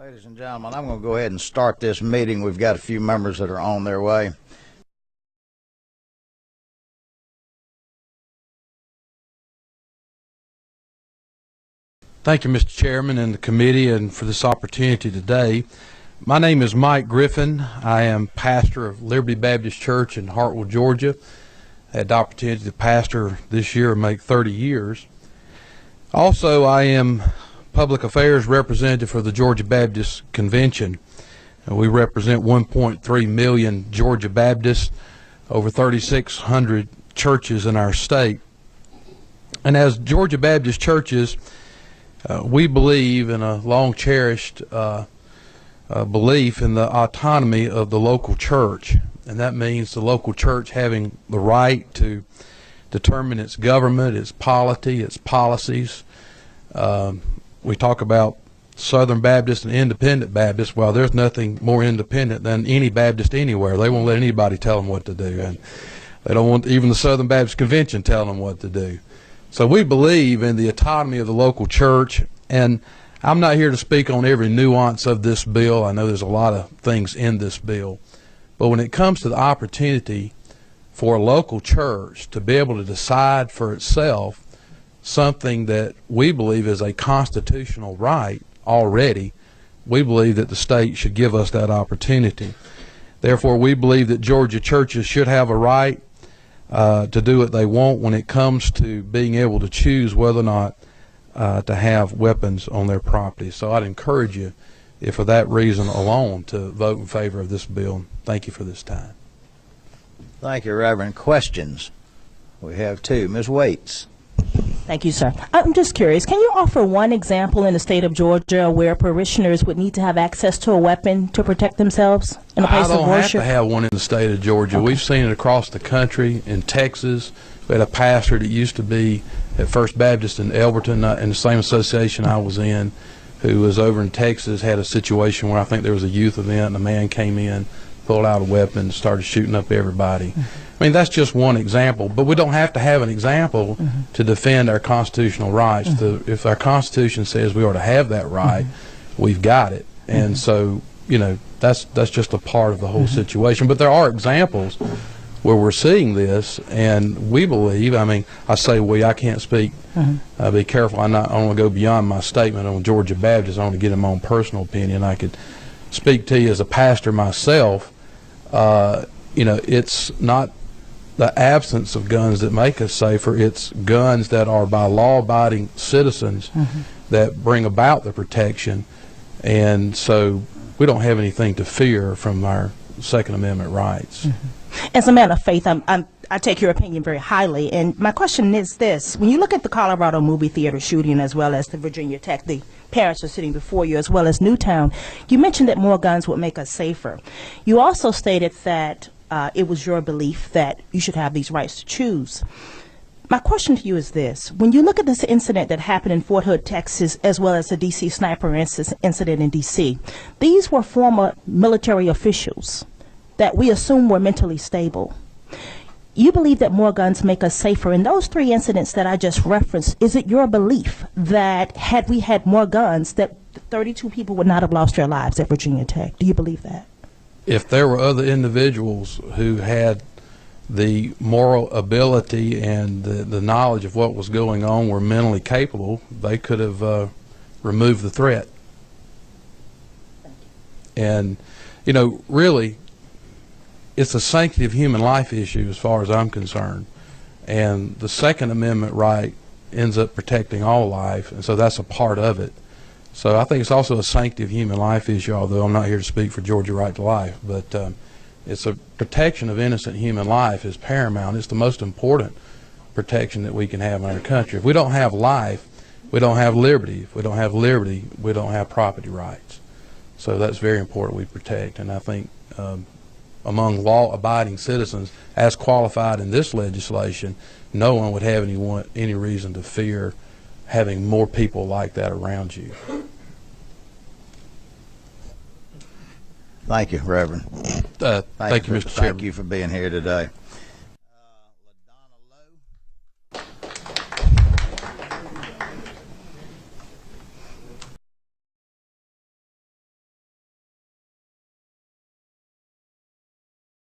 Ladies and gentlemen, I'm going to go ahead and start this meeting. We've got a few members that are on their way. Thank you, Mr. Chairman and the committee, and for this opportunity today. My name is Mike Griffin. I am pastor of Liberty Baptist Church in Hartwell, Georgia. I had the opportunity to pastor this year and make 30 years. Also, I am public affairs representative for the Georgia Baptist Convention. We represent 1.3 million Georgia Baptists, over 3,600 churches in our state. And as Georgia Baptist churches, we believe in a long-cherished belief in the autonomy of the local church, and that means the local church having the right to determine its government, its polity, its policies. We talk about Southern Baptist and Independent Baptist. Well, there's nothing more independent than any Baptist anywhere. They won't let anybody tell them what to do, and they don't want even the Southern Baptist Convention telling them what to do. So we believe in the autonomy of the local church, and I'm not here to speak on every nuance of this bill. I know there's a lot of things in this bill, but when it comes to the opportunity for a local church to be able to decide for itself something that we believe is a constitutional right already, we believe that the state should give us that opportunity. Therefore, we believe that Georgia churches should have a right to do what they want when it comes to being able to choose whether or not to have weapons on their property. So I'd encourage you, if for that reason alone, to vote in favor of this bill. Thank you for this time. Thank you, Reverend. Questions? We have two. Ms. Waits. Thank you, sir. I'm just curious, can you offer one example in the state of Georgia where parishioners would need to have access to a weapon to protect themselves in a place of worship? I don't have to have one in the state of Georgia. Okay. We've seen it across the country. In Texas, we had a pastor that used to be at First Baptist in Elberton, in the same association I was in, who was over in Texas, had a situation where I think there was a youth event, and a man came in, pulled out a weapon, and started shooting up everybody. I mean, that's just one example, but we don't have to have an example to defend our constitutional rights. If our Constitution says we ought to have that right, we've got it. And so, you know, that's just a part of the whole situation. But there are examples where we're seeing this, and we believe, I mean, I say we, I can't speak, be careful, I don't want to go beyond my statement on Georgia Baptist. I want to get my own personal opinion. I could speak to you as a pastor myself. You know, it's not the absence of guns that make us safer. It's guns that are by law-abiding citizens that bring about the protection. And so we don't have anything to fear from our Second Amendment rights. As a man of faith, I take your opinion very highly. And my question is this. When you look at the Colorado movie theater shooting as well as the Virginia Tech, the parents are sitting before you, as well as Newtown, you mentioned that more guns would make us safer. You also stated that it was your belief that you should have these rights to choose. My question to you is this. When you look at this incident that happened in Fort Hood, Texas, as well as the D.C. sniper incident in D.C., these were former military officials that we assume were mentally stable. You believe that more guns make us safer. In those three incidents that I just referenced, is it your belief that had we had more guns, that 32 people would not have lost their lives at Virginia Tech? Do you believe that? If there were other individuals who had the moral ability and the knowledge of what was going on, were mentally capable, they could have removed the threat. And, you know, really, it's a sanctity of human life issue as far as I'm concerned. And the Second Amendment right ends up protecting all life, and so that's a part of it. So I think it's also a sanctity of human life issue, although I'm not here to speak for Georgia Right to Life. But it's a protection of innocent human life is paramount. It's the most important protection that we can have in our country. If we don't have life, we don't have liberty. If we don't have liberty, we don't have property rights. So that's very important we protect. And I think among law-abiding citizens, as qualified in this legislation, no one would have any reason to fear having more people like that around you. Thank you, Reverend. Thank you, Mr. Chairman. Thank you for being here today.